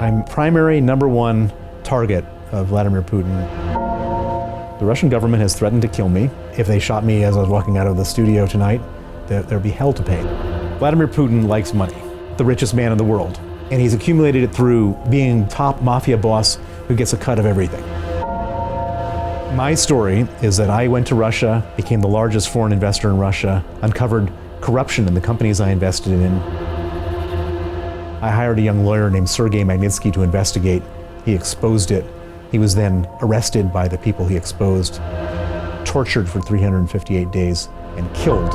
I'm primary number one target of Vladimir Putin. The Russian government has threatened to kill me. If they shot me as I was walking out of the studio tonight, there'd be hell to pay. Vladimir Putin likes money, the richest man in the world. And he's accumulated it through being top mafia boss who gets a cut of everything. My story is that I went to Russia, became the largest foreign investor in Russia, uncovered corruption in the companies I invested in. I hired a young lawyer named Sergei Magnitsky to investigate. He exposed it. He was then arrested by the people he exposed, tortured for 358 days, and killed.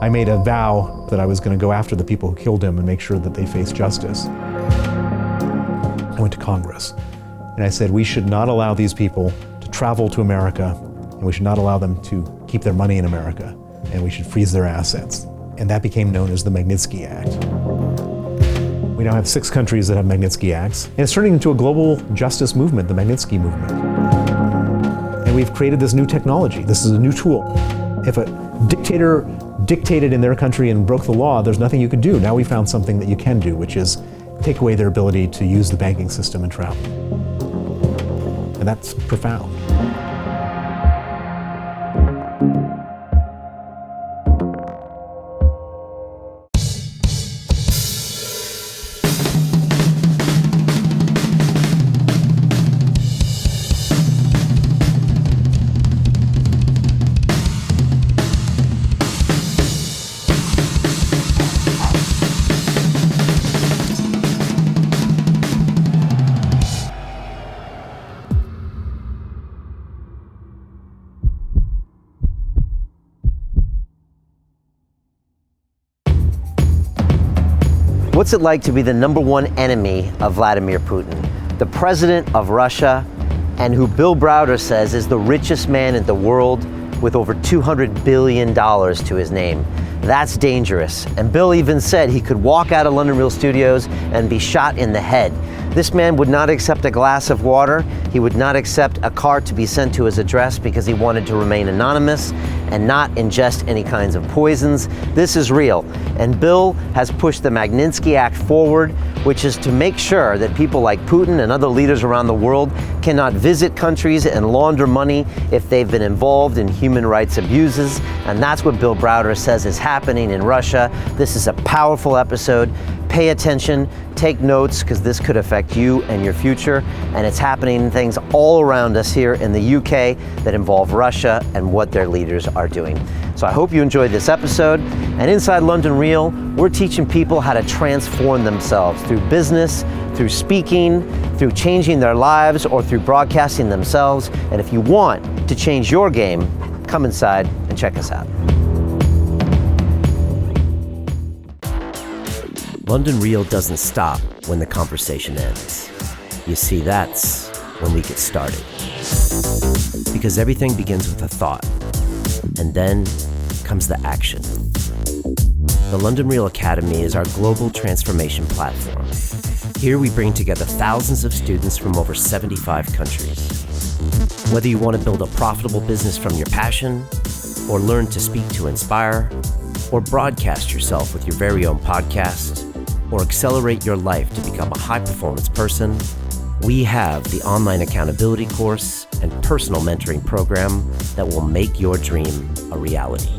I made a vow that I was going to go after the people who killed him and make sure that they face justice. I went to Congress and I said we should not allow these people to travel to America, and we should not allow them to keep their money in America, and we should freeze their assets. And that became known as the Magnitsky Act. We now have 6 countries that have Magnitsky Acts, and it's turning into a global justice movement, the Magnitsky movement. And we've created this new technology. This is a new tool. If a dictator dictated in their country and broke the law, there's nothing you could do. Now we found something that you can do, which is take away their ability to use the banking system and travel. And that's profound. What's it like to be the number one enemy of Vladimir Putin, the president of Russia, and who Bill Browder says is the richest man in the world with over $200 billion to his name? That's dangerous. And Bill even said he could walk out of London Real Studios and be shot in the head. This man would not accept a glass of water. He would not accept a card to be sent to his address because he wanted to remain anonymous and not ingest any kinds of poisons. This is real. And Bill has pushed the Magnitsky Act forward, which is to make sure that people like Putin and other leaders around the world cannot visit countries and launder money if they've been involved in human rights abuses. And that's what Bill Browder says is happening in Russia. This is a powerful episode. Pay attention, take notes, because this could affect you and your future. And it's happening things all around us here in the UK that involve Russia and what their leaders are doing. So I hope you enjoyed this episode. And inside London Real, we're teaching people how to transform themselves through business, through speaking, through changing their lives, or through broadcasting themselves. And if you want to change your game, come inside and check us out. London Real doesn't stop when the conversation ends. You see, that's when we get started. Because everything begins with a thought, and then comes the action. The London Real Academy is our global transformation platform. Here we bring together thousands of students from over 75 countries. Whether you want to build a profitable business from your passion, or learn to speak to inspire, or broadcast yourself with your very own podcast, or accelerate your life to become a high-performance person, we have the online accountability course and personal mentoring program that will make your dream a reality.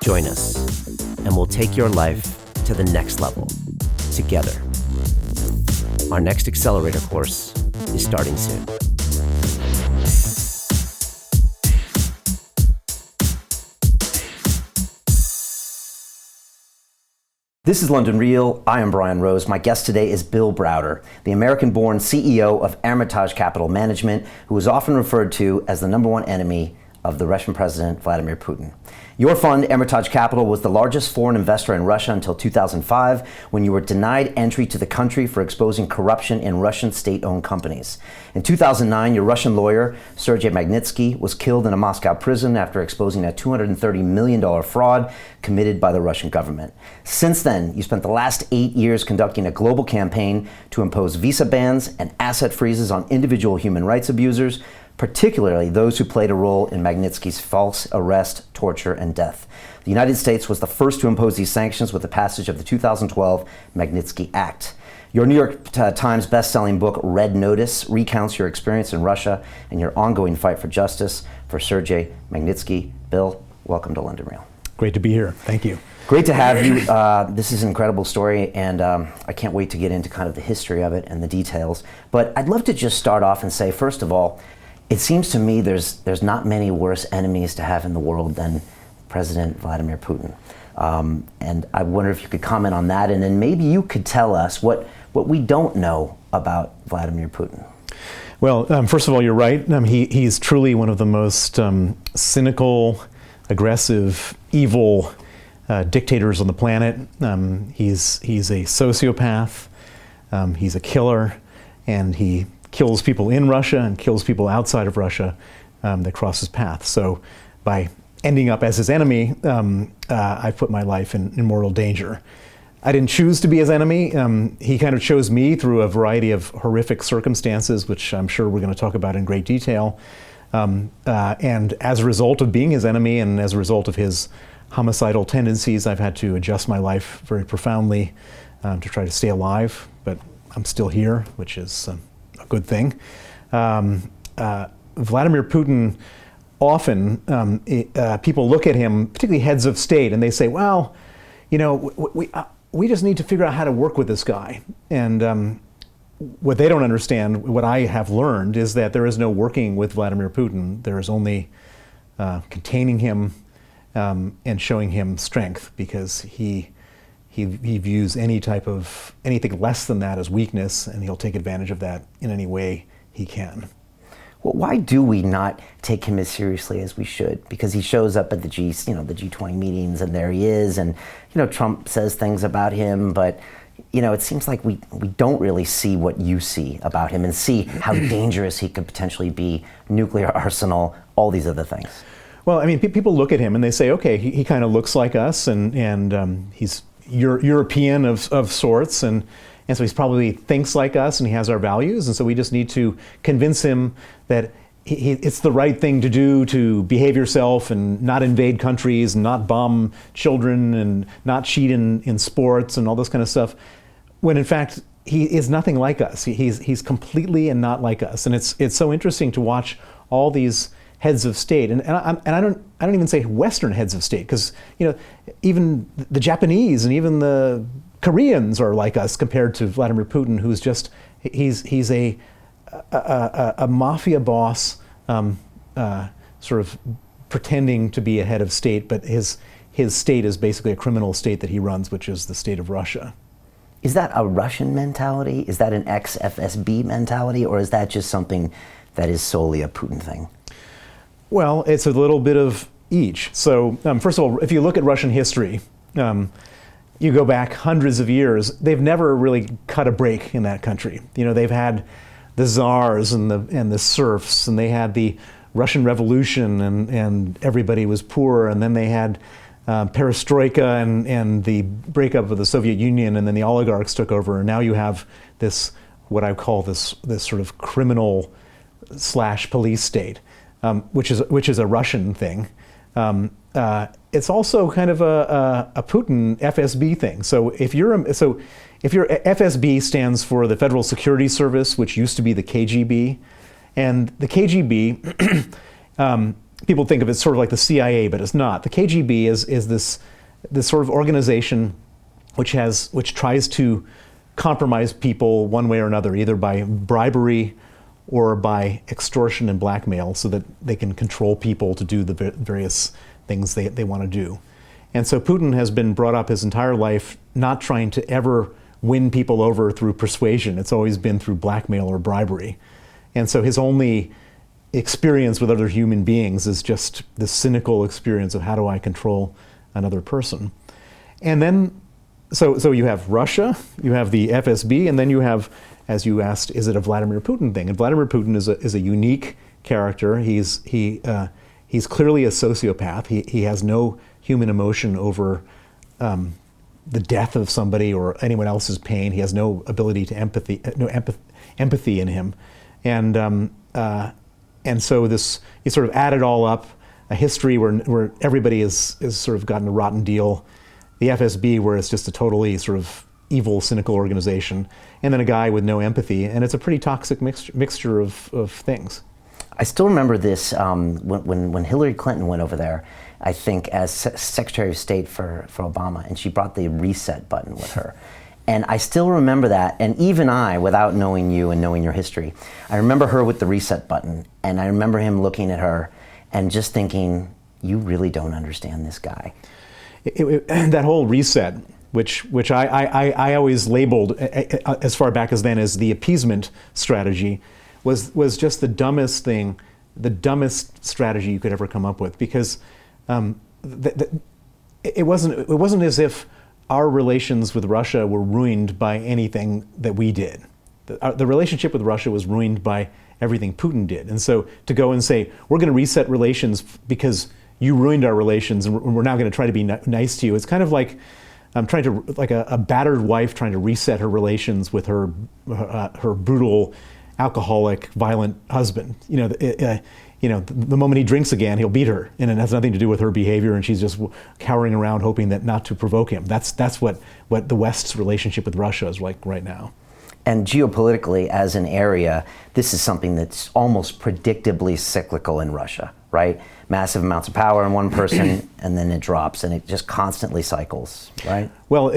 Join us, and we'll take your life to the next level, together. Our next accelerator course is starting soon. This is London Real. I am Brian Rose. My guest today is Bill Browder, the American-born CEO of Hermitage Capital Management, who is often referred to as the number one enemy of the Russian President Vladimir Putin. Your fund, Hermitage Capital, was the largest foreign investor in Russia until 2005, when you were denied entry to the country for exposing corruption in Russian state-owned companies. In 2009, your Russian lawyer, Sergei Magnitsky, was killed in a Moscow prison after exposing a $230 million fraud committed by the Russian government. Since then, you spent the last 8 years conducting a global campaign to impose visa bans and asset freezes on individual human rights abusers, particularly those who played a role in Magnitsky's false arrest, torture, and death. The United States was the first to impose these sanctions with the passage of the 2012 Magnitsky Act. Your New York Times best-selling book, Red Notice, recounts your experience in Russia and your ongoing fight for justice for Sergei Magnitsky. Bill, welcome to London Real. Great to be here. Thank you. Great to have you. This is an incredible story, and I can't wait to get into kind of the history of it and the details. But I'd love to just start off and say, first of all, it seems to me there's not many worse enemies to have in the world than President Vladimir Putin. And I wonder if you could comment on that, and then maybe you could tell us what we don't know about Vladimir Putin. Well, first of all, you're right. He's truly one of the most cynical, aggressive, evil dictators on the planet. He's a sociopath. He's a killer, and he kills people in Russia and kills people outside of Russia that cross his path. So by ending up as his enemy, I put my life in mortal danger. I didn't choose to be his enemy. He kind of chose me through a variety of horrific circumstances, which I'm sure we're going to talk about in great detail. And as a result of being his enemy and as a result of his homicidal tendencies, I've had to adjust my life very profoundly to try to stay alive. But I'm still here, which is a good thing. Vladimir Putin, often people look at him, particularly heads of state, and they say, well, you know, we just need to figure out how to work with this guy. And what they don't understand, what I have learned, is that there is no working with Vladimir Putin. There is only containing him and showing him strength, because he views anything less than that as weakness, and he'll take advantage of that in any way he can. Well, why do we not take him as seriously as we should? Because he shows up at the G20 meetings, and there he is, and Trump says things about him, but it seems like we don't really see what you see about him and see how dangerous he could potentially be, nuclear arsenal, all these other things. Well, I mean, people look at him and they say, okay, he kind of looks like us, and he's European of sorts, and so he probably thinks like us, and he has our values, and so we just need to convince him that it's the right thing to do, to behave yourself and not invade countries and not bomb children and not cheat in sports and all this kind of stuff, when in fact he is nothing like us. He's completely and not like us, and it's so interesting to watch all these heads of state, and I don't even say Western heads of state, because even the Japanese and even the Koreans are like us compared to Vladimir Putin, who's just he's a mafia boss, sort of pretending to be a head of state, but his state is basically a criminal state that he runs, which is the state of Russia. Is that a Russian mentality? Is that an ex-FSB mentality, or is that just something that is solely a Putin thing? Well, it's a little bit of each. So first of all, if you look at Russian history, you go back hundreds of years, they've never really cut a break in that country. They've had the czars and the serfs, and they had the Russian Revolution, and everybody was poor, and then they had perestroika and the breakup of the Soviet Union, and then the oligarchs took over, and now you have this, what I call this sort of criminal / police state, which is a Russian thing. It's also kind of a Putin FSB thing. So if your FSB stands for the Federal Security Service, which used to be the KGB, and the KGB, people think of it sort of like the CIA, but it's not. The KGB is this sort of organization which tries to compromise people one way or another, either by bribery or by extortion and blackmail, so that they can control people to do the various things they want to do. And so Putin has been brought up his entire life not trying to ever win people over through persuasion. It's always been through blackmail or bribery. And so his only experience with other human beings is just this cynical experience of, how do I control another person? And then, so you have Russia, you have the FSB, and then you have, as you asked, is it a Vladimir Putin thing? And Vladimir Putin is a unique character. He's clearly a sociopath. He has no human emotion over the death of somebody or anyone else's pain. He has no ability to empathy in him, and and so this, you sort of add it all up, a history where everybody is sort of gotten a rotten deal, the FSB where it's just a totally sort of evil, cynical organization, and then a guy with no empathy, and it's a pretty toxic mixture of things. I still remember this when Hillary Clinton went over there, I think as Secretary of State for Obama, and she brought the reset button with her. And I still remember that, and even I, without knowing you and knowing your history, I remember her with the reset button, and I remember him looking at her and just thinking, you really don't understand this guy. That whole reset, which I always labeled as far back as then as the appeasement strategy, was just the dumbest thing, the dumbest strategy you could ever come up with, because it wasn't as if our relations with Russia were ruined by anything that we did. The relationship with Russia was ruined by everything Putin did. And so to go and say, we're going to reset relations because you ruined our relations and we're now going to try to be nice to you, it's kind of like a battered wife trying to reset her relations with her brutal, alcoholic, violent husband. The moment he drinks again, he'll beat her, and it has nothing to do with her behavior, and she's just cowering around hoping that not to provoke him. That's what the West's relationship with Russia is like right now. And geopolitically, as an area, this is something that's almost predictably cyclical in Russia, right? Massive amounts of power in one person, and then it drops, and it just constantly cycles, right? Well,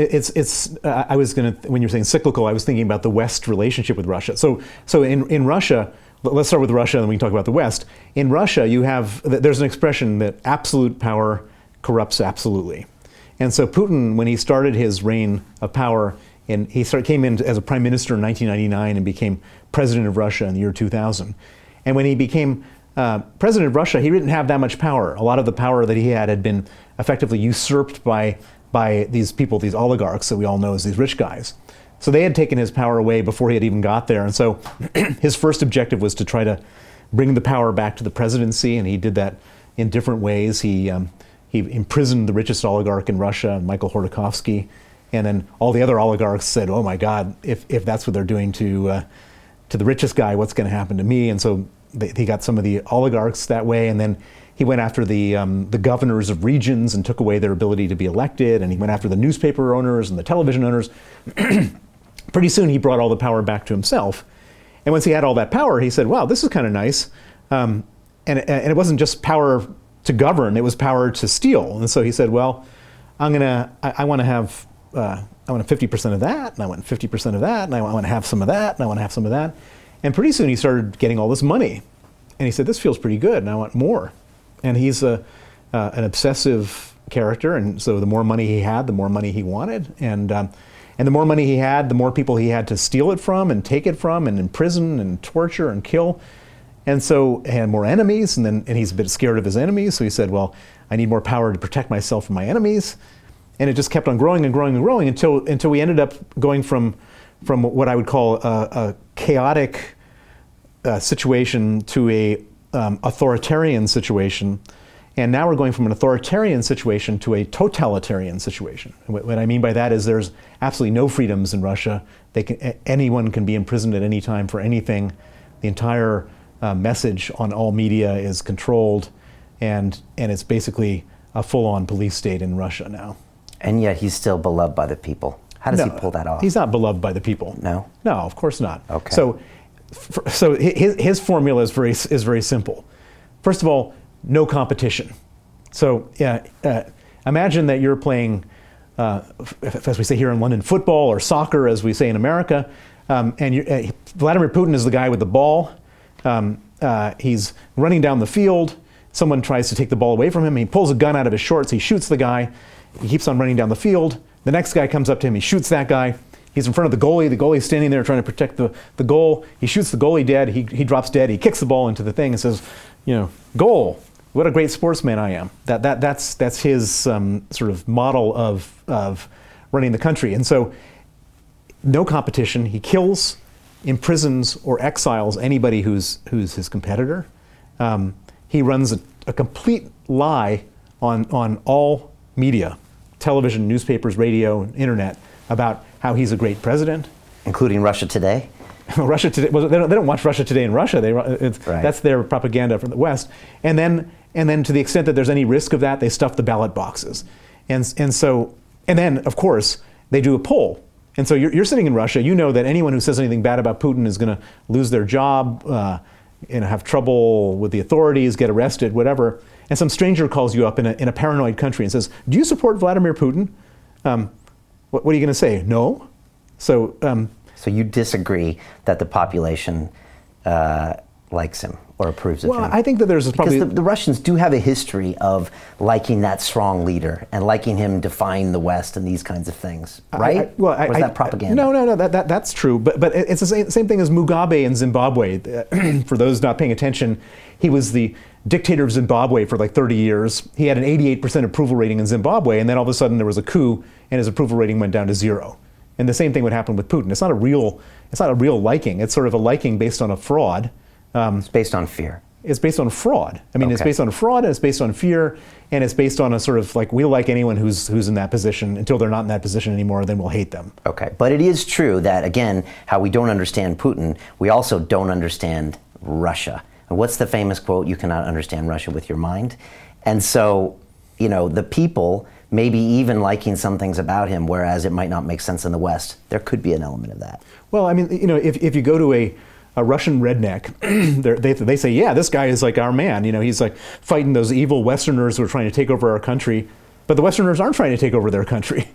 I was going to, when you're saying cyclical, I was thinking about the West relationship with Russia. So in Russia, let's start with Russia, and then we can talk about the West. In Russia, there's an expression that absolute power corrupts absolutely. And so Putin, when he started his reign of power, and he came in as a prime minister in 1999 and became president of Russia in the year 2000. And when he became president of Russia, he didn't have that much power. A lot of the power that he had been effectively usurped by these people, these oligarchs that we all know as these rich guys. So they had taken his power away before he had even got there. And so his first objective was to try to bring the power back to the presidency, and he did that in different ways. He imprisoned the richest oligarch in Russia, Michael Khodorkovsky, and then all the other oligarchs said, "Oh my God, if that's what they're doing to the richest guy, what's going to happen to me?" And so he got some of the oligarchs that way, and then he went after the governors of regions and took away their ability to be elected, and he went after the newspaper owners and the television owners. Pretty soon he brought all the power back to himself. And once he had all that power, he said, wow, this is kind of nice. And it wasn't just power to govern, it was power to steal. And so he said, well, I want to have 50% of that, and I want 50% of that, and I want to have some of that, and I want to have some of that. And pretty soon he started getting all this money. And he said, this feels pretty good, and I want more. And he's an obsessive character, and so the more money he had, the more money he wanted. And the more money he had, the more people he had to steal it from and take it from and imprison and torture and kill. And so he had more enemies, and he's a bit scared of his enemies. So he said, well, I need more power to protect myself from my enemies. And it just kept on growing and growing and growing until we ended up going from what I would call a chaotic situation to a authoritarian situation. And now we're going from an authoritarian situation to a totalitarian situation. What I mean by that is there's absolutely no freedoms in Russia. Anyone can be imprisoned at any time for anything. The entire message on all media is controlled, and it's basically a full-on police state in Russia now. And yet he's still beloved by the people. How does he pull that off? He's not beloved by the people. No? No, of course not. Okay. So his formula is very simple. First of all, no competition. So imagine that you're playing, as we say here in London, football or soccer, as we say in America, and Vladimir Putin is the guy with the ball. He's running down the field. Someone tries to take the ball away from him. He pulls a gun out of his shorts. He shoots the guy. He keeps on running down the field. The next guy comes up to him. He shoots that guy. He's in front of the goalie. The goalie's standing there trying to protect the goal. He shoots the goalie dead. He drops dead. He kicks the ball into the thing and says, goal. What a great sportsman I am. That's his sort of model of running the country. And so no competition. He kills, imprisons, or exiles anybody who's his competitor. He runs a complete lie on all media, television, newspapers, radio, internet, about how he's a great president. Including Russia Today? Russia Today. Well, they don't watch Russia Today in Russia. Right. That's their propaganda from the West. And then to the extent that there's any risk of that, they stuff the ballot boxes. And then of course they do a poll. And so you're sitting in Russia. You know that anyone who says anything bad about Putin is going to lose their job, have trouble with the authorities, get arrested, whatever. And some stranger calls you up in a paranoid country and says, "Do you support Vladimir Putin?" What are you going to say? No. So you disagree that the population likes him or approves of him? Well, I think that there's probably... Because the Russians do have a history of liking that strong leader and liking him defying the West and these kinds of things, right? Or is that propaganda? No, that's true. But it's the same thing as Mugabe in Zimbabwe. For those not paying attention, he was the dictator of Zimbabwe for like 30 years. He had an 88% approval rating in Zimbabwe, and then all of a sudden there was a coup, and his approval rating went down to 0. And the same thing would happen with Putin. It's not a real liking. It's sort of a liking based on a fraud. It's based on fear. It's based on fraud. I mean, It's based on fraud, and it's based on fear, and it's based on a sort of like, we'll like anyone who's in that position until they're not in that position anymore, then we'll hate them. Okay, but it is true that, again, how we don't understand Putin, we also don't understand Russia. And what's the famous quote? You cannot understand Russia with your mind. And so, the people maybe even liking some things about him, whereas it might not make sense in the West. There could be an element of that. Well, I mean, if you go to a Russian redneck, they say, yeah, this guy is like our man. He's like fighting those evil Westerners who are trying to take over our country. But the Westerners aren't trying to take over their country.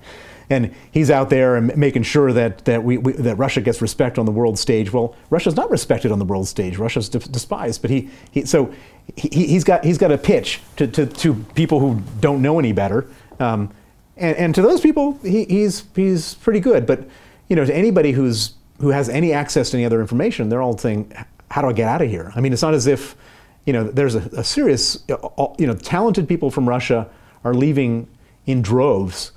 And he's out there and making sure that Russia gets respect on the world stage. Well, Russia's not respected on the world stage. Russia's despised. But he's got a pitch to people who don't know any better. And to those people, he's pretty good. But to anybody who has any access to any other information, they're all saying, "How do I get out of here?" I mean, it's not as if there's a serious talented people from Russia are leaving in droves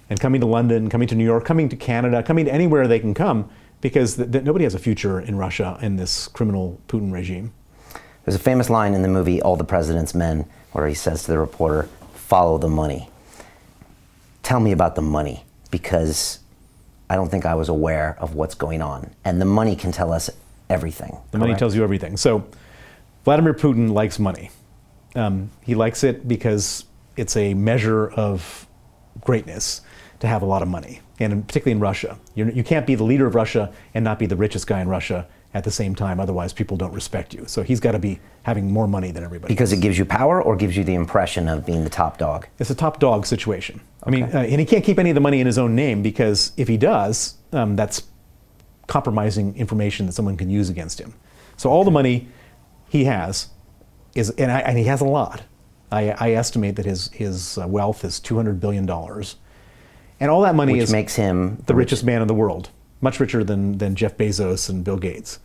and coming to London, coming to New York, coming to Canada, coming to anywhere they can come, because nobody has a future in Russia in this criminal Putin regime. There's a famous line in the movie All the President's Men where he says to the reporter, "Follow the money." Tell me about the money, because I don't think I was aware of what's going on. And the money can tell us everything. The money tells you everything. So Vladimir Putin likes money. He likes it because it's a measure of greatness to have a lot of money, and particularly in Russia. You can't be the leader of Russia and not be the richest guy in Russia at the same time, otherwise people don't respect you. So he's got to be having more money than everybody Because else. It gives you power, or gives you the impression of being the top dog? It's a top dog situation. Okay. I mean, and he can't keep any of the money in his own name, because if he does, that's compromising information that someone can use against him. So all the money he has is, and he has a lot. I estimate that his wealth is $200 billion. And all that money Which makes him the richest man in the world, much richer than Jeff Bezos and Bill Gates.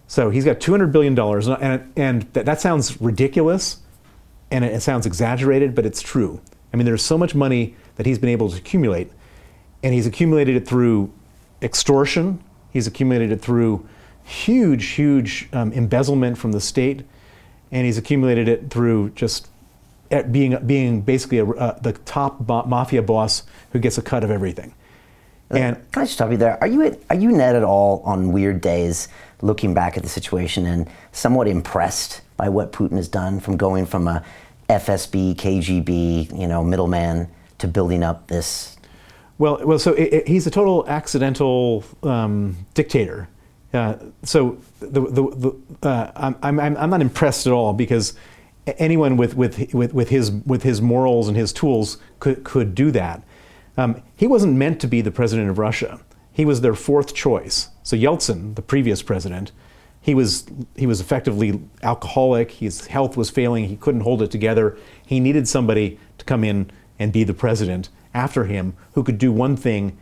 So he's got $200 billion, and that sounds ridiculous, and it sounds exaggerated, but it's true. I mean, there's so much money that he's been able to accumulate, and he's accumulated it through extortion. He's accumulated it through huge embezzlement from the state, and he's accumulated it through just being basically the top mafia boss who gets a cut of everything. And can I stop you there? Are you Ned at all on weird days looking back at the situation and somewhat impressed by what Putin has done, from going from a FSB, KGB, middleman, to building up this? Well, so he's a total accidental dictator. So I'm not impressed at all, because anyone with his morals and his tools could do that. He wasn't meant to be the president of Russia. He was their fourth choice. So Yeltsin, the previous president, he was effectively alcoholic. His health was failing. He couldn't hold it together. He needed somebody to come in and be the president after him, who could do one thing,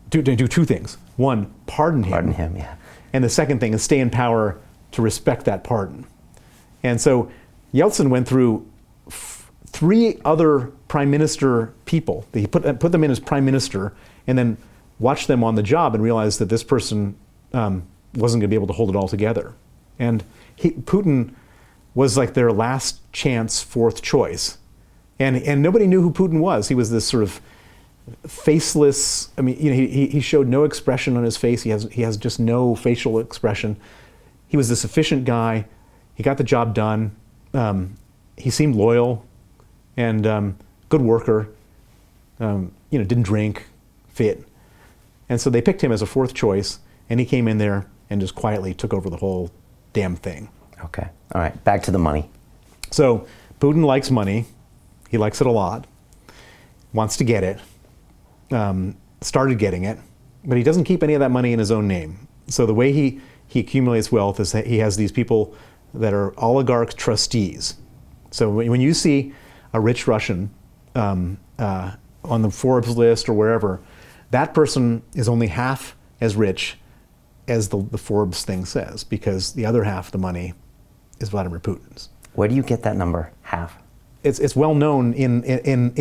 do two things. One, pardon him. Pardon him, yeah. And the second thing is stay in power to respect that pardon. And so Yeltsin went through 3 other prime minister people. He put them in as prime minister, and then watched them on the job and realized that this person wasn't going to be able to hold it all together. And Putin was like their last chance fourth choice. And nobody knew who Putin was. He was this sort of faceless. I mean, he showed no expression on his face. He has just no facial expression. He was this efficient guy. He got the job done. He seemed loyal and good worker. Didn't drink, fit. And so they picked him as a fourth choice, and he came in there and just quietly took over the whole damn thing. Okay. All right. Back to the money. So Putin likes money. He likes it a lot. Wants to get it. Started getting it. But he doesn't keep any of that money in his own name. So the way he accumulates wealth is that he has these people that are oligarch trustees. So when you see a rich Russian on the Forbes list or wherever, that person is only half as rich as the Forbes thing says, because the other half of the money is Vladimir Putin's. Where do you get that number, half? It's well known anyone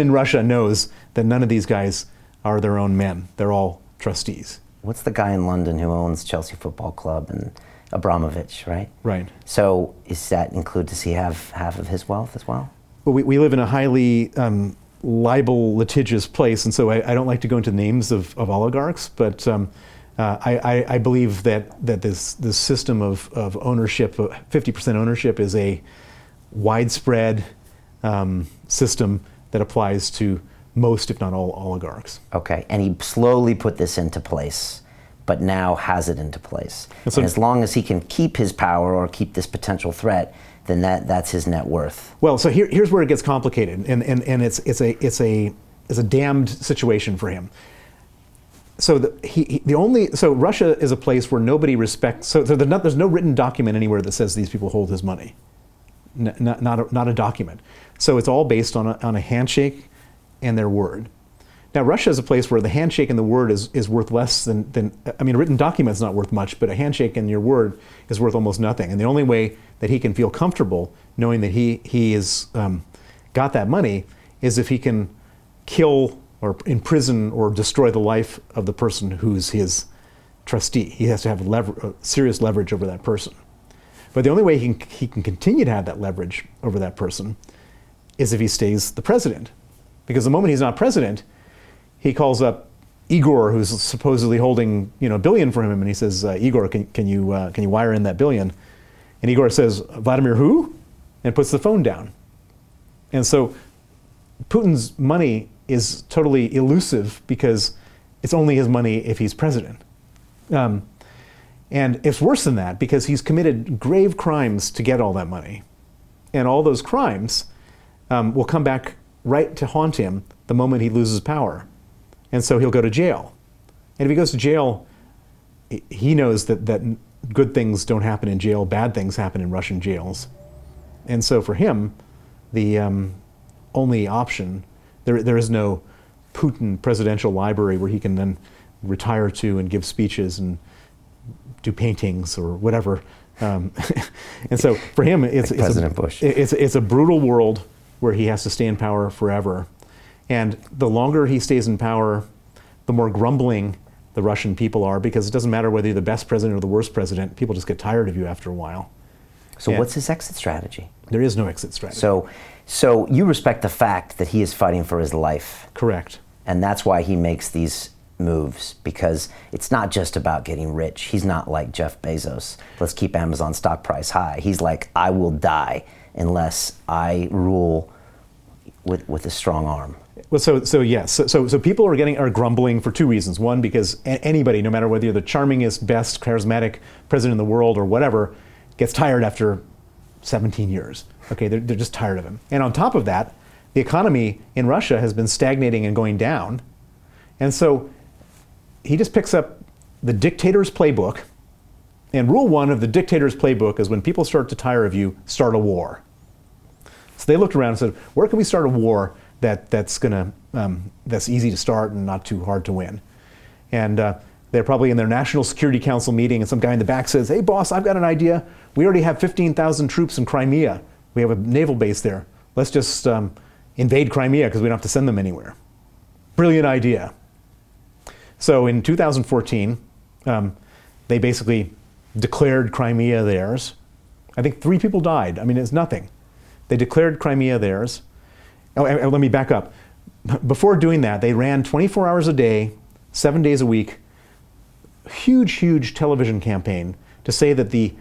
in Russia knows that none of these guys are their own men. They're all trustees. What's the guy in London who owns Chelsea Football Club and Abramovich, right? Right. So does that include, does he have half of his wealth as well? Well, we live in a highly libel litigious place, and so I don't like to go into names of oligarchs, but I believe that this system of ownership, 50% ownership, is a widespread system that applies to most, if not all, oligarchs. Okay, and he slowly put this into place, but now has it into place. So, and as long as he can keep his power or keep this potential threat, then that's his net worth. Well, so here's where it gets complicated, and it's a damned situation for him. So so Russia is a place where nobody respects. So there's no written document anywhere that says these people hold his money. Not a document. So it's all based on a handshake and their word. Now Russia is a place where the handshake and the word is worth less than a written document's not worth much, but a handshake and your word is worth almost nothing. And the only way that he can feel comfortable knowing that he is got that money is if he can kill or imprison or destroy the life of the person who's his trustee. He has to have serious leverage over that person. But the only way he can continue to have that leverage over that person is if he stays the president. Because the moment he's not president, he calls up Igor, who's supposedly holding $1 billion for him, and he says, Igor, can you wire in that $1 billion? And Igor says, Vladimir who? And puts the phone down. And so Putin's money is totally elusive because it's only his money if he's president. And it's worse than that because he's committed grave crimes to get all that money. And all those crimes will come back right to haunt him the moment he loses power. And so he'll go to jail. And if he goes to jail, he knows that good things don't happen in jail, bad things happen in Russian jails. And so for him, the only option, there is no Putin presidential library where he can then retire to and give speeches and do paintings or whatever. And so for him, it's a brutal world where he has to stay in power forever. And the longer he stays in power, the more grumbling the Russian people are, because it doesn't matter whether you're the best president or the worst president, people just get tired of you after a while. So what's his exit strategy? There is no exit strategy. So you respect the fact that he is fighting for his life. Correct. And that's why he makes these moves, because it's not just about getting rich. He's not like Jeff Bezos. Let's keep Amazon stock price high. He's like, I will die unless I rule with a strong arm. Well, so people are grumbling for two reasons. One, because anybody, no matter whether you're the charmingest, best, charismatic president in the world or whatever, gets tired after 17 years. Okay, they're just tired of him. And on top of that, the economy in Russia has been stagnating and going down. And so he just picks up the dictator's playbook. And rule one of the dictator's playbook is when people start to tire of you, start a war. So they looked around and said, where can we start a war that's easy to start and not too hard to win? And they're probably in their National Security Council meeting, and some guy in the back says, hey boss, I've got an idea. We already have 15,000 troops in Crimea. We have a naval base there. Let's just invade Crimea because we don't have to send them anywhere. Brilliant idea. So in 2014, they basically declared Crimea theirs. I think 3 people died. I mean, it's nothing. They declared Crimea theirs. Oh, and let me back up. before doing that, they ran 24 hours a day, 7 days a week, huge television campaign to say that the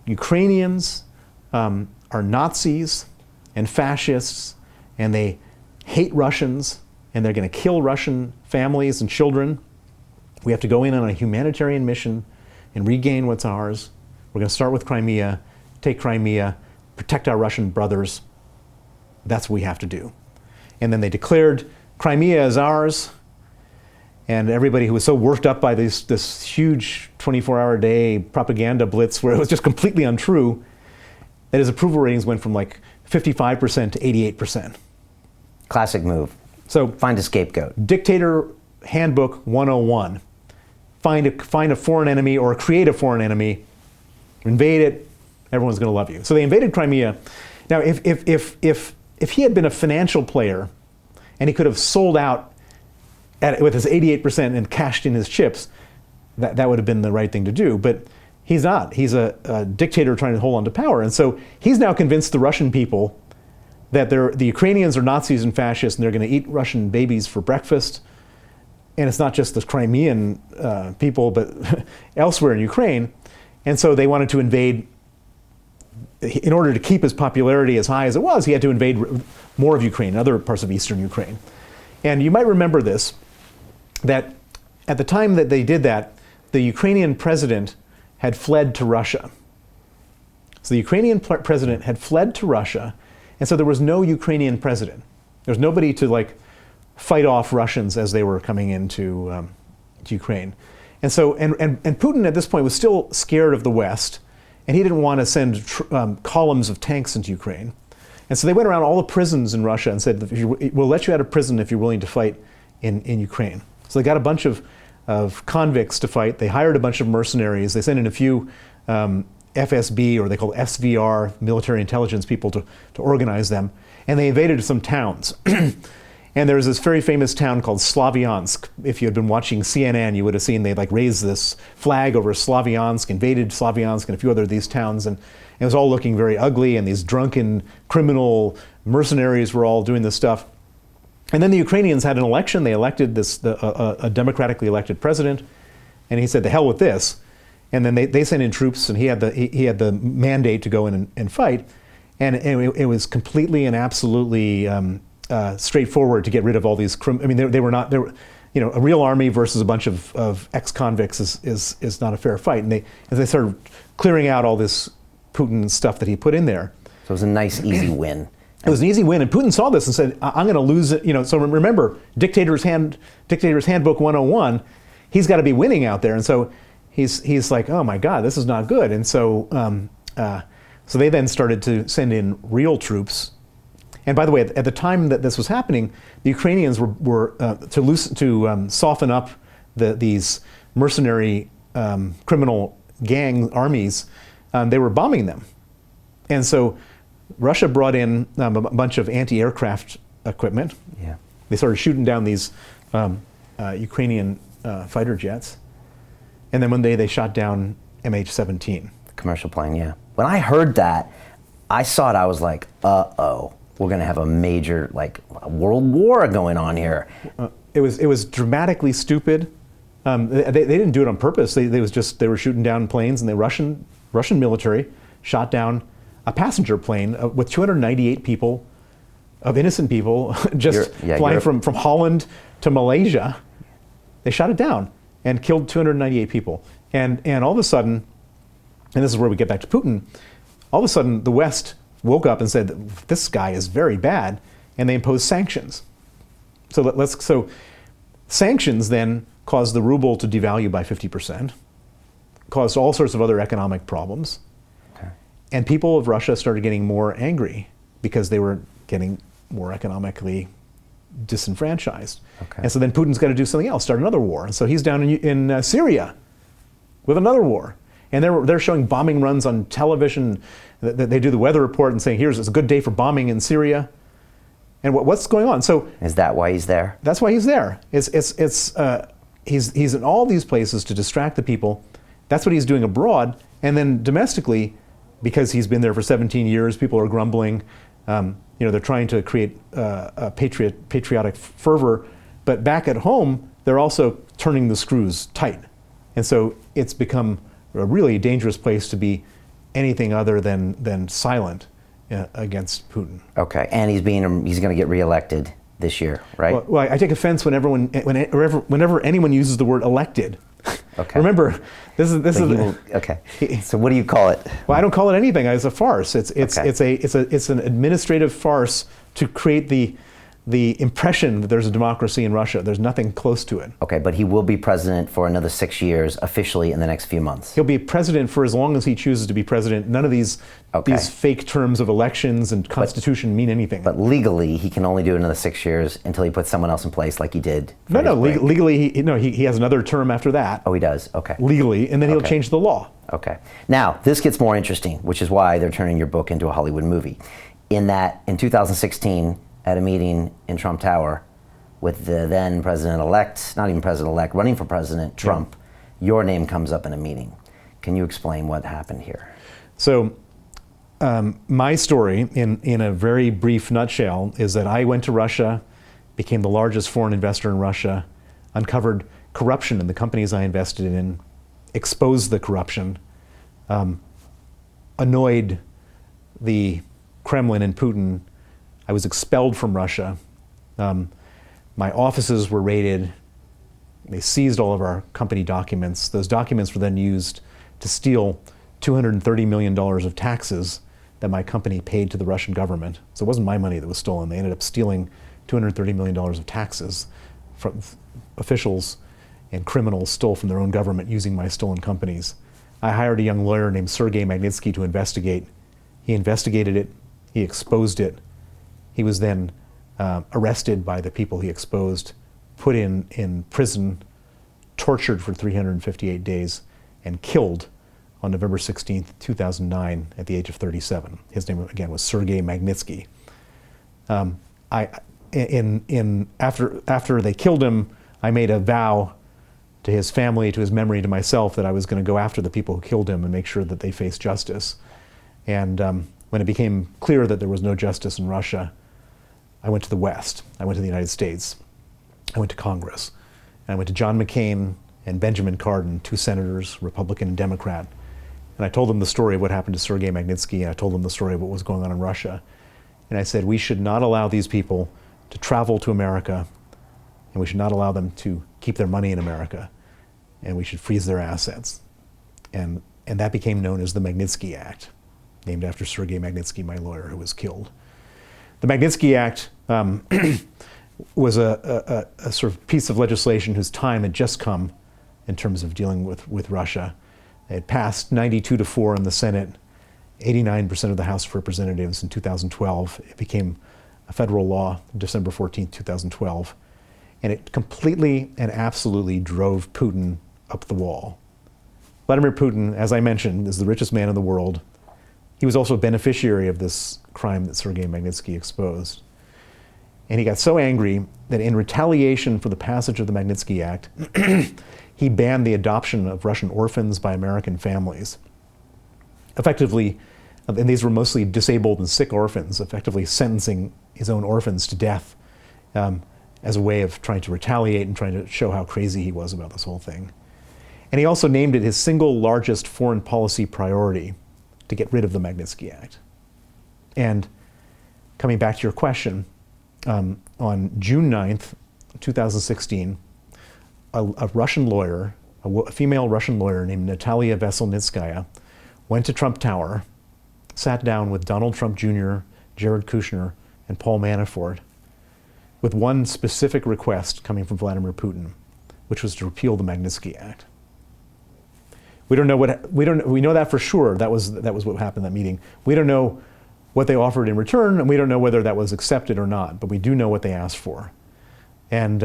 Ukrainians are Nazis and fascists, and they hate Russians, and they're going to kill Russian families and children. We have to go in on a humanitarian mission and regain what's ours. We're going to start with Crimea, take Crimea, protect our Russian brothers. That's what we have to do. And then they declared Crimea as ours, and everybody who was so worked up by this huge 24-hour-a-day propaganda blitz where it was just completely untrue, that his approval ratings went from like 55% to 88%. Classic move. So find a scapegoat. Dictator Handbook 101. Find a foreign enemy or create a foreign enemy, invade it, everyone's going to love you. So they invaded Crimea. Now, if he had been a financial player and he could have sold out with his 88% and cashed in his chips, that would have been the right thing to do. But he's not. He's a dictator trying to hold on to power. And so he's now convinced the Russian people that the Ukrainians are Nazis and fascists and they're going to eat Russian babies for breakfast. And it's not just the Crimean people, but elsewhere in Ukraine. And so they wanted to invade. In order to keep his popularity as high as it was, he had to invade more of Ukraine, other parts of eastern Ukraine. And you might remember this, that at the time that they did that, the Ukrainian president had fled to Russia. So the Ukrainian president had fled to Russia, and so there was no Ukrainian president. There was nobody to fight off Russians as they were coming into to Ukraine. And so, and Putin at this point was still scared of the West, and he didn't want to send columns of tanks into Ukraine. And so they went around all the prisons in Russia and said, we'll let you out of prison if you're willing to fight in Ukraine. So they got a bunch of convicts to fight. They hired a bunch of mercenaries. They sent in a few FSB, or they call SVR, military intelligence people, to organize them. And they invaded some towns. And there's this very famous town called Slavyansk. If you had been watching CNN, you would have seen they raised this flag over Slavyansk, invaded Slavyansk and a few other of these towns, and it was all looking very ugly, and these drunken criminal mercenaries were all doing this stuff. And then the Ukrainians had an election. They elected a democratically elected president, and he said, "The hell with this." And then they sent in troops, and he had the mandate to go in and fight, and it was completely and absolutely straightforward to get rid of all these they were not, a real army versus a bunch of ex-convicts is not a fair fight. And they started clearing out all this Putin stuff that he put in there. So it was a nice, easy win. It was an easy win, and Putin saw this and said, I'm going to lose it. So remember, Dictator's Handbook 101, he's got to be winning out there. And so he's like, oh my God, this is not good. And so so they then started to send in real troops. And by the way, at the time that this was happening, the Ukrainians were to soften up these mercenary criminal gang armies. They were bombing them. And so Russia brought in a bunch of anti-aircraft equipment. Yeah. They started shooting down these Ukrainian fighter jets. And then one day they shot down MH17. Commercial plane, yeah. When I heard that, I saw it, I was like, uh-oh. We're going to have a major, a world war going on here. It was dramatically stupid. They didn't do it on purpose. They were shooting down planes, and the Russian military shot down a passenger plane with 298 people, of innocent people, flying from Holland to Malaysia. They shot it down and killed 298 people. And all of a sudden, and this is where we get back to Putin, all of a sudden the West woke up and said, this guy is very bad, and they imposed sanctions. So sanctions then caused the ruble to devalue by 50%, caused all sorts of other economic problems, okay. And people of Russia started getting more angry because they were getting more economically disenfranchised. Okay. And so then Putin's got to do something else, start another war. And so he's down in Syria with another war. And they're showing bombing runs on television. They do the weather report and saying, it's a good day for bombing in Syria. And what's going on? So is that why he's there? That's why he's there. He's in all these places to distract the people. That's what he's doing abroad. And then domestically, because he's been there for 17 years, people are grumbling. they're trying to create a patriotic fervor, but back at home, they're also turning the screws tight. And so it's become a really dangerous place to be anything other than silent against Putin. Okay, and he's going to get reelected this year, right? Well, I take offense whenever anyone uses the word elected. Okay. Remember, this is okay. So what do you call it? Well, I don't call it anything. It's a farce. It's an administrative farce to create the impression that there's a democracy in Russia. There's nothing close to it. Okay, but he will be president for another 6 years officially in the next few months. He'll be president for as long as he chooses to be president. None of these fake terms of elections and constitution mean anything. But legally, he can only do another 6 years until he puts someone else in place, like he did. Legally, he has another term after that. Oh, he does. Okay. Legally, and then he'll change the law. Okay. Now, this gets more interesting, which is why they're turning your book into a Hollywood movie. In 2016, at a meeting in Trump Tower with the then president-elect, not even president-elect, running for president, Trump, your name comes up in a meeting. Can you explain what happened here? So my story, in a very brief nutshell, is that I went to Russia, became the largest foreign investor in Russia, uncovered corruption in the companies I invested in, exposed the corruption, annoyed the Kremlin and Putin. I was expelled from Russia. My offices were raided. They seized all of our company documents. Those documents were then used to steal $230 million of taxes that my company paid to the Russian government. So it wasn't my money that was stolen. They ended up stealing $230 million of taxes from officials, and criminals stole from their own government using my stolen companies. I hired a young lawyer named Sergei Magnitsky to investigate. He investigated it. He exposed it. He was then arrested by the people he exposed, put in prison, tortured for 358 days, and killed on November 16th, 2009, at the age of 37. His name, again, was Sergei Magnitsky. After they killed him, I made a vow to his family, to his memory, to myself, that I was going to go after the people who killed him and make sure that they faced justice. And when it became clear that there was no justice in Russia, I went to the West. I went to the United States. I went to Congress. And I went to John McCain and Benjamin Cardin, two senators, Republican and Democrat. And I told them the story of what happened to Sergei Magnitsky, and I told them the story of what was going on in Russia. And I said, we should not allow these people to travel to America, and we should not allow them to keep their money in America, and we should freeze their assets. And that became known as the Magnitsky Act, named after Sergei Magnitsky, my lawyer, who was killed. The Magnitsky Act was a sort of piece of legislation whose time had just come in terms of dealing with Russia. It passed 92-4 in the Senate, 89% of the House of Representatives in 2012. It became a federal law December 14th, 2012. And it completely and absolutely drove Putin up the wall. Vladimir Putin, as I mentioned, is the richest man in the world. He was also a beneficiary of this crime that Sergei Magnitsky exposed. And he got so angry that in retaliation for the passage of the Magnitsky Act, he banned the adoption of Russian orphans by American families. Effectively, and these were mostly disabled and sick orphans, effectively sentencing his own orphans to death as a way of trying to retaliate and trying to show how crazy he was about this whole thing. And he also named it his single largest foreign policy priority, to get rid of the Magnitsky Act. And coming back to your question, on June 9th, 2016, a Russian lawyer, a female Russian lawyer named Natalia Veselnitskaya, went to Trump Tower, sat down with Donald Trump Jr., Jared Kushner, and Paul Manafort, with one specific request coming from Vladimir Putin, which was to repeal the Magnitsky Act. We know that for sure. That was what happened in that meeting. We don't know what they offered in return, and we don't know whether that was accepted or not, but we do know what they asked for. And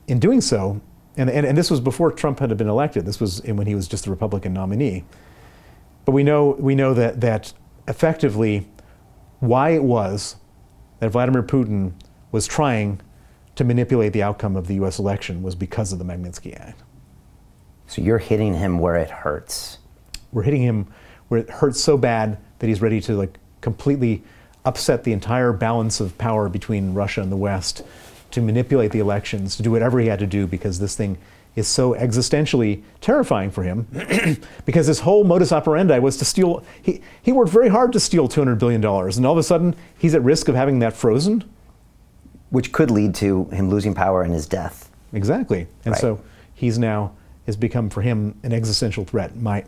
in doing so, and this was before Trump had been elected. This was when he was just the Republican nominee. But we know that effectively why it was that Vladimir Putin was trying to manipulate the outcome of the US election was because of the Magnitsky Act. So you're hitting him where it hurts. We're hitting him where it hurts so bad that he's ready to completely upset the entire balance of power between Russia and the West, to manipulate the elections, to do whatever he had to do, because this thing is so existentially terrifying for him. Because his whole modus operandi was to steal. He worked very hard to steal $200 billion, and all of a sudden he's at risk of having that frozen. Which could lead to him losing power and his death. Exactly. And Right. so he's now has become for him an existential threat. My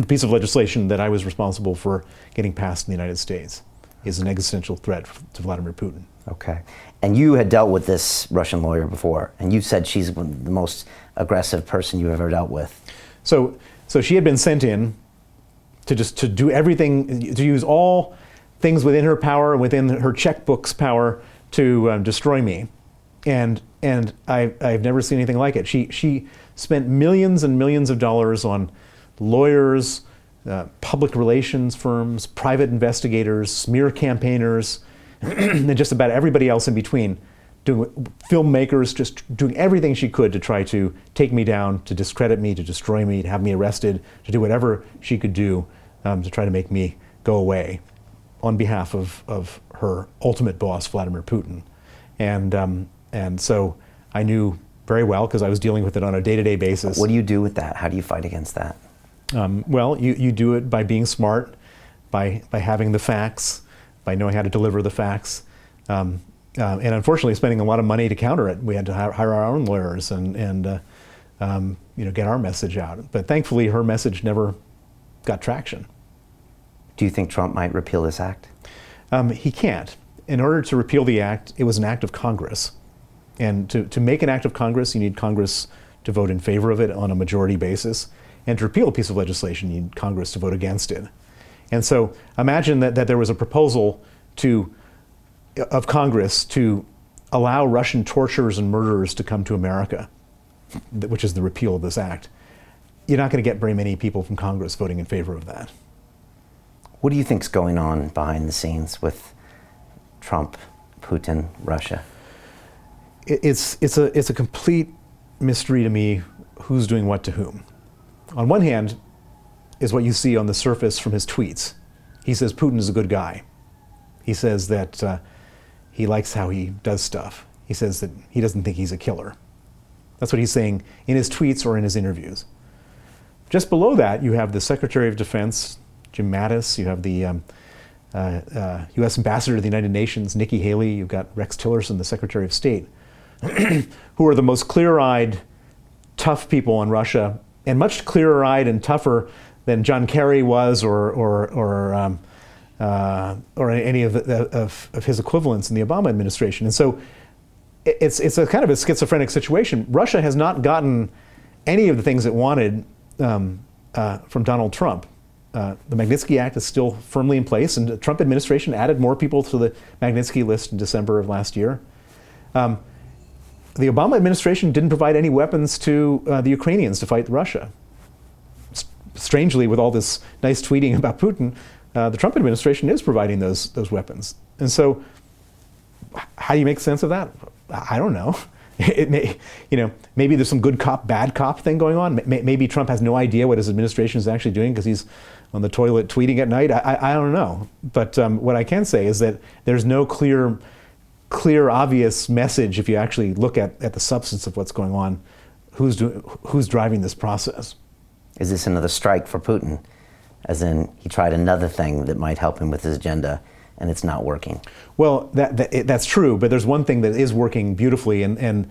piece of legislation that I was responsible for getting passed in the United States is an existential threat to Vladimir Putin. Okay. And you had dealt with this Russian lawyer before, and you said she's the most aggressive person you've ever dealt with. So she had been sent in to do everything, to use all things within her power, within her checkbook's power, to destroy me, and I've never seen anything like it. She spent millions and millions of dollars on lawyers, public relations firms, private investigators, smear campaigners, and just about everybody else in between, filmmakers, just doing everything she could to try to take me down, to discredit me, to destroy me, to have me arrested, to do whatever she could do to try to make me go away on behalf of her ultimate boss, Vladimir Putin. And so I knew very well, because I was dealing with it on a day-to-day basis. What do you do with that? How do you fight against that? Well, you do it by being smart, by having the facts, by knowing how to deliver the facts, and unfortunately spending a lot of money to counter it. We had to hire our own lawyers and get our message out. But thankfully, her message never got traction. Do you think Trump might repeal this act? He can't. In order to repeal the act, it was an act of Congress. And to make an act of Congress, you need Congress to vote in favor of it on a majority basis. And to repeal a piece of legislation, you need Congress to vote against it. And so imagine that there was a proposal of Congress to allow Russian torturers and murderers to come to America, which is the repeal of this act. You're not going to get very many people from Congress voting in favor of that. What do you think's going on behind the scenes with Trump, Putin, Russia? It's a complete mystery to me who's doing what to whom. On one hand is what you see on the surface from his tweets. He says Putin is a good guy. He says that he likes how he does stuff. He says that he doesn't think he's a killer. That's what he's saying in his tweets or in his interviews. Just below that, you have the Secretary of Defense, Jim Mattis. You have the U.S. Ambassador to the United Nations, Nikki Haley. You've got Rex Tillerson, the Secretary of State, who are the most clear-eyed, tough people in Russia, and much clearer-eyed and tougher than John Kerry was, or any of his equivalents in the Obama administration. And so it's a kind of a schizophrenic situation. Russia has not gotten any of the things it wanted from Donald Trump. The Magnitsky Act is still firmly in place, and the Trump administration added more people to the Magnitsky list in December of last year. The Obama administration didn't provide any weapons to the Ukrainians to fight Russia. Strangely, with all this nice tweeting about Putin, the Trump administration is providing those weapons. And so, how do you make sense of that? I don't know. Maybe there's some good cop, bad cop thing going on. Maybe Trump has no idea what his administration is actually doing because he's on the toilet tweeting at night. I don't know. But what I can say is that there's no clear, obvious message if you actually look at the substance of what's going on, who's driving this process. Is this another strike for Putin? As in, he tried another thing that might help him with his agenda, and it's not working. Well, that's true, but there's one thing that is working beautifully, and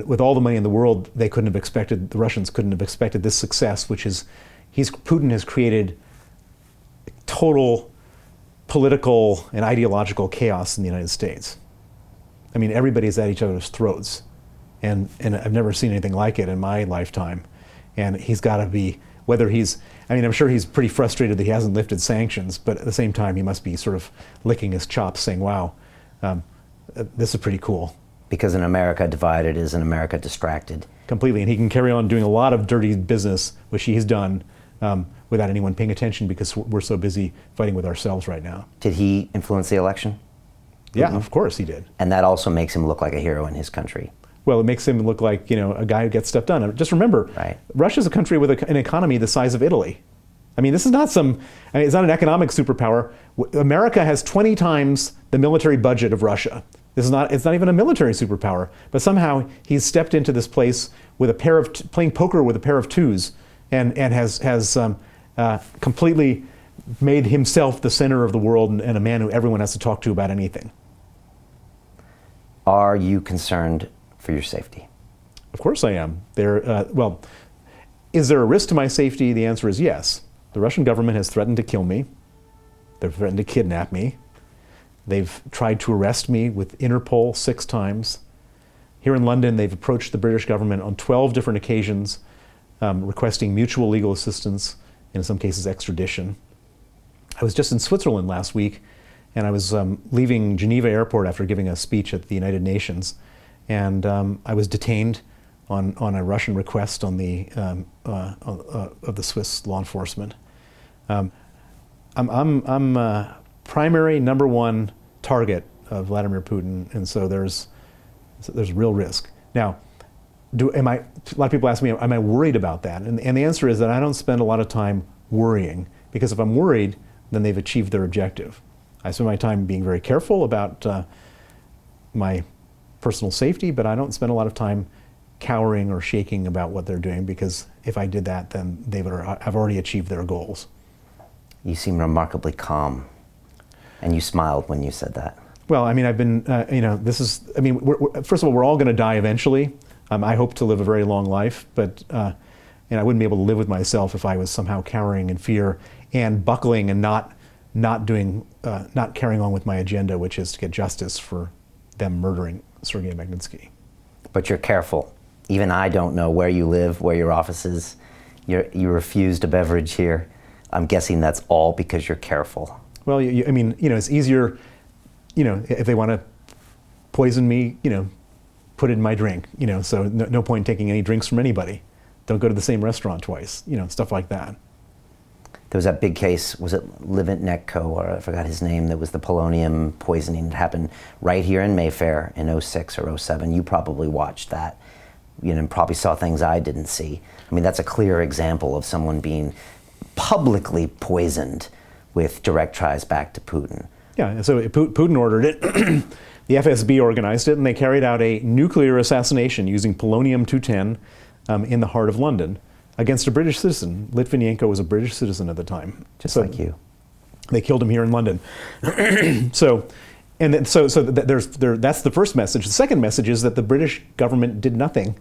with all the money in the world, the Russians couldn't have expected this success, which is, Putin has created total political and ideological chaos in the United States. I mean, everybody's at each other's throats, and I've never seen anything like it in my lifetime. And he's got to be, I'm sure he's pretty frustrated that he hasn't lifted sanctions, but at the same time, he must be sort of licking his chops saying, wow, this is pretty cool. Because an America divided is an America distracted. Completely, and he can carry on doing a lot of dirty business, which he's done, without anyone paying attention because we're so busy fighting with ourselves right now. Did he influence the election? Yeah, Of course he did. And that also makes him look like a hero in his country. Well, it makes him look like, a guy who gets stuff done. Just remember, right. Russia's a country with an economy the size of Italy. I mean, this is not it's not an economic superpower. America has 20 times the military budget of Russia. It's not even a military superpower, but somehow he's stepped into this place with a pair of, playing poker with a pair of twos, and has completely made himself the center of the world and a man who everyone has to talk to about anything. Are you concerned for your safety? Of course I am. Well, is there a risk to my safety? The answer is yes. The Russian government has threatened to kill me. They've threatened to kidnap me. They've tried to arrest me with Interpol 6 times. Here in London, they've approached the British government on 12 different occasions, requesting mutual legal assistance, and in some cases extradition. I was just in Switzerland last week, and I was leaving Geneva Airport after giving a speech at the United Nations, and I was detained on a Russian request of the Swiss law enforcement. I'm primary number one target of Vladimir Putin, and so there's real risk. Now, a lot of people ask me, am I worried about that? And the answer is that I don't spend a lot of time worrying, because if I'm worried, then they've achieved their objective. I spend my time being very careful about my personal safety, but I don't spend a lot of time cowering or shaking about what they're doing, because if I did that, then I've already achieved their goals. You seem remarkably calm, and you smiled when you said that. Well, I mean, I've been, first of all, we're all going to die eventually. I hope to live a very long life, but I wouldn't be able to live with myself if I was somehow cowering in fear and buckling and not carrying on with my agenda, which is to get justice for them murdering Sergei Magnitsky. But you're careful. Even I don't know where you live, where your office is. You refused a beverage here. I'm guessing that's all because you're careful. Well, it's easier, if they want to poison me, put it in my drink, so no point taking any drinks from anybody. Don't go to the same restaurant twice, stuff like that. There was that big case, was it Litvinenko, or I forgot his name, that was the polonium poisoning that happened right here in Mayfair in 06 or 07. You probably watched that, and probably saw things I didn't see. I mean, that's a clear example of someone being publicly poisoned with direct ties back to Putin. Yeah, so Putin ordered it. The FSB organized it, and they carried out a nuclear assassination using polonium-210 in the heart of London against a British citizen. Litvinenko was a British citizen at the time. Just like you. They killed him here in London. That's the first message. The second message is that the British government did nothing.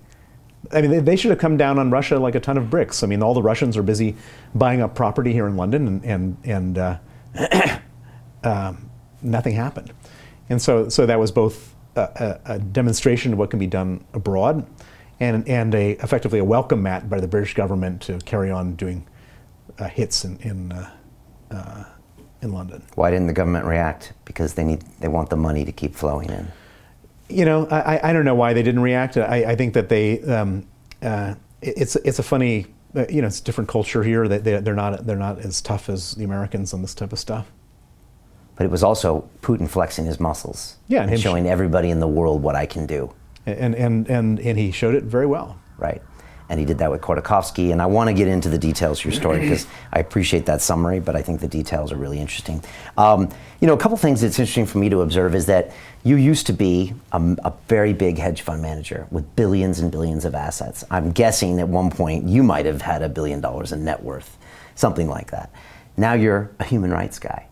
I mean, they should have come down on Russia like a ton of bricks. I mean, all the Russians are busy buying up property here in London, and nothing happened. And so that was both a demonstration of what can be done abroad, and effectively a welcome mat by the British government to carry on doing hits in London. Why didn't the government react? Because they want the money to keep flowing in. I don't know why they didn't react. I think that it's a funny, it's a different culture here. They're not as tough as the Americans on this type of stuff. But it was also Putin flexing his muscles, yeah, and showing everybody in the world what I can do. And he showed it very well. Right. And he did that with Khodorkovsky, and I want to get into the details of your story because I appreciate that summary, but I think the details are really interesting. A couple things that's interesting for me to observe is that you used to be a very big hedge fund manager with billions and billions of assets. I'm guessing at one point you might have had $1 billion in net worth, something like that. Now you're a human rights guy.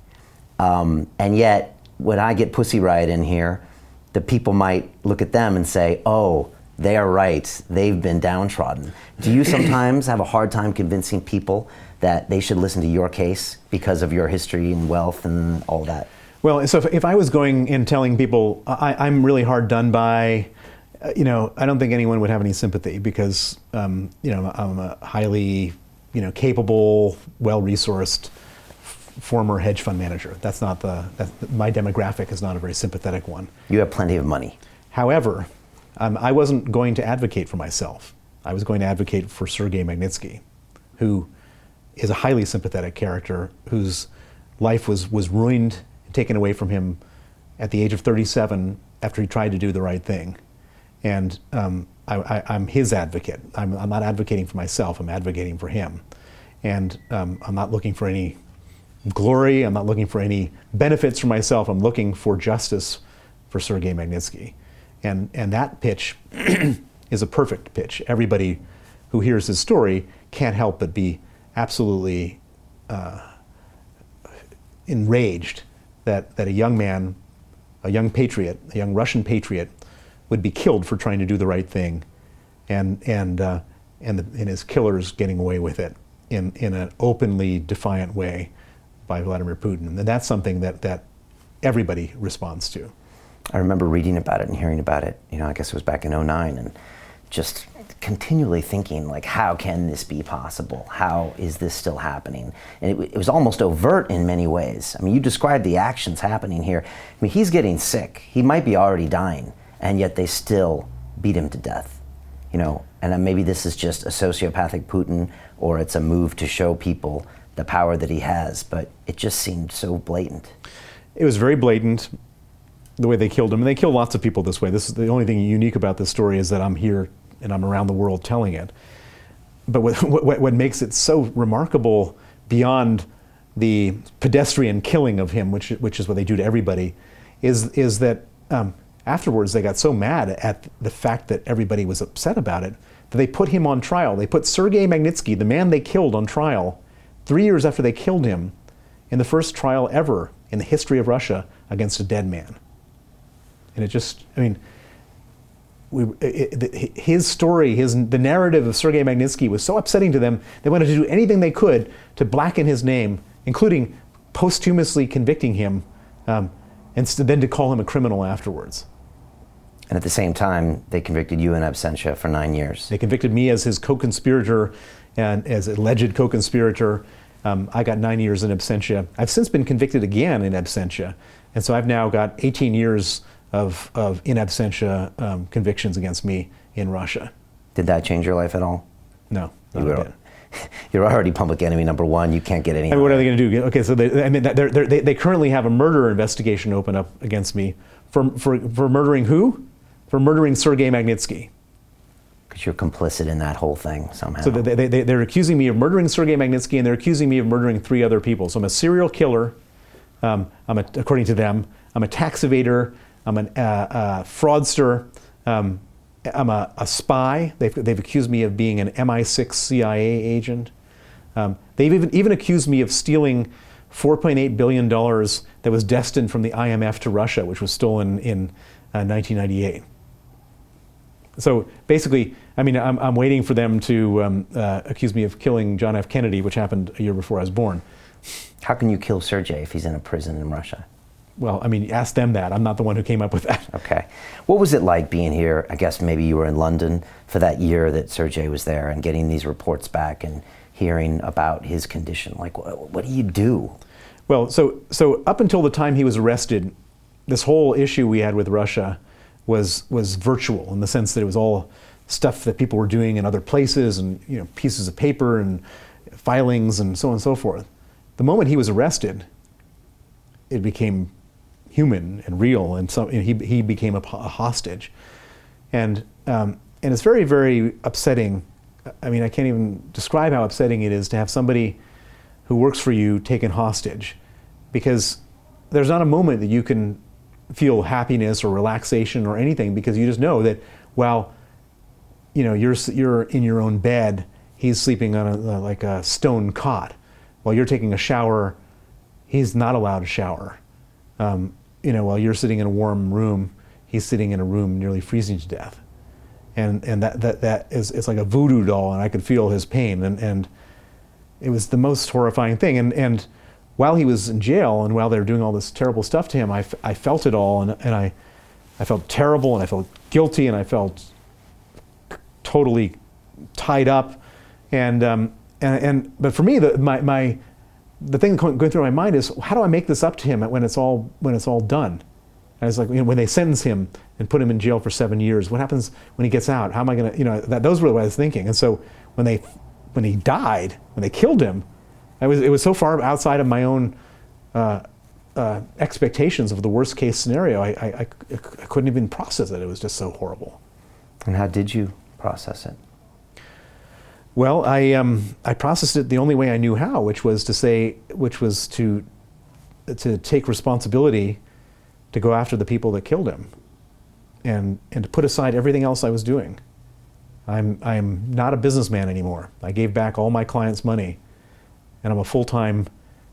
And yet, when I get Pussy Riot in here, the people might look at them and say, oh, they are right. They've been downtrodden. Do you sometimes have a hard time convincing people that they should listen to your case because of your history and wealth and all that? Well, so if I was going and telling people I'm really hard done by, I don't think anyone would have any sympathy because, I'm a highly, capable, well-resourced former hedge fund manager. My demographic is not a very sympathetic one. You have plenty of money. However, I wasn't going to advocate for myself. I was going to advocate for Sergei Magnitsky, who is a highly sympathetic character whose life was ruined and taken away from him at the age of 37 after he tried to do the right thing. And I'm his advocate. I'm not advocating for myself, I'm advocating for him. And I'm not looking for any glory. I'm not looking for any benefits for myself. I'm looking for justice for Sergei Magnitsky. And that pitch is a perfect pitch. Everybody who hears his story can't help but be absolutely enraged that a young man, a young patriot, a young Russian patriot, would be killed for trying to do the right thing, and his killers getting away with it in an openly defiant way by Vladimir Putin. And that's something that everybody responds to. I remember reading about it and hearing about it, I guess it was back in '09, and just continually thinking, like, how can this be possible? How is this still happening? And it was almost overt in many ways. I mean, you described the actions happening here. I mean, he's getting sick. He might be already dying, and yet they still beat him to death. And maybe this is just a sociopathic Putin, or it's a move to show people the power that he has, but it just seemed so blatant. It was very blatant, the way they killed him. And they kill lots of people this way. This is the only thing unique about this story, is that I'm here and I'm around the world telling it. But what makes it so remarkable, beyond the pedestrian killing of him, which is what they do to everybody, is that afterwards they got so mad at the fact that everybody was upset about it, that they put him on trial. They put Sergei Magnitsky, the man they killed, on trial 3 years after they killed him, in the first trial ever in the history of Russia against a dead man. And it just, his story, the narrative of Sergei Magnitsky was so upsetting to them, they wanted to do anything they could to blacken his name, including posthumously convicting him, and then to call him a criminal afterwards. And at the same time, they convicted you in absentia for 9 years. They convicted me as his co-conspirator and as alleged co-conspirator. I got 9 years in absentia. I've since been convicted again in absentia. And so I've now got 18 years of in absentia convictions against me in Russia. Did that change your life at all? No, not a bit. You're already public enemy number one. You can't get any. What are they going to do? Okay, so they currently have a murder investigation open up against me for murdering who? For murdering Sergei Magnitsky. Because you're complicit in that whole thing somehow. So they're accusing me of murdering Sergei Magnitsky, and they're accusing me of murdering 3 other people. So I'm a serial killer. According to them, I'm a tax evader. I'm a fraudster. I'm a spy. They've accused me of being an MI6 CIA agent. They've even accused me of stealing $4.8 billion that was destined from the IMF to Russia, which was stolen in 1998. So basically, I'm waiting for them to accuse me of killing John F. Kennedy, which happened a year before I was born. How can you kill Sergei if he's in a prison in Russia? Well, ask them that. I'm not the one who came up with that. Okay. What was it like being here? I guess maybe you were in London for that year that Sergei was there, and getting these reports back and hearing about his condition. Like, what do you do? Well, so up until the time he was arrested, this whole issue we had with Russia was virtual, in the sense that it was all stuff that people were doing in other places, and pieces of paper and filings and so on and so forth. The moment he was arrested, it became human and real, and he became a hostage, and it's very, very upsetting. I can't even describe how upsetting it is to have somebody who works for you taken hostage, because there's not a moment that you can feel happiness or relaxation or anything, because you just know that while you're in your own bed, he's sleeping on a stone cot. While you're taking a shower, he's not allowed to shower. While you're sitting in a warm room, he's sitting in a room nearly freezing to death. And that is, it's like a voodoo doll, and I could feel his pain, and it was the most horrifying thing. And while he was in jail, and while they were doing all this terrible stuff to him, I felt it all, and I felt terrible, and I felt guilty, and I felt totally tied up. But for me, the thing going through my mind is, how do I make this up to him when it's all done? And it's like, when they sentence him and put him in jail for 7 years, what happens when he gets out? How am I going to, those were what I was thinking. And so when he died, when they killed him, it was so far outside of my own expectations of the worst case scenario. I couldn't even process it. It was just so horrible. And how did you process it? Well, I processed it the only way I knew how, which was to take responsibility, to go after the people that killed him, and to put aside everything else I was doing. I'm not a businessman anymore. I gave back all my clients' money, and I'm a full-time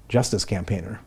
justice campaigner.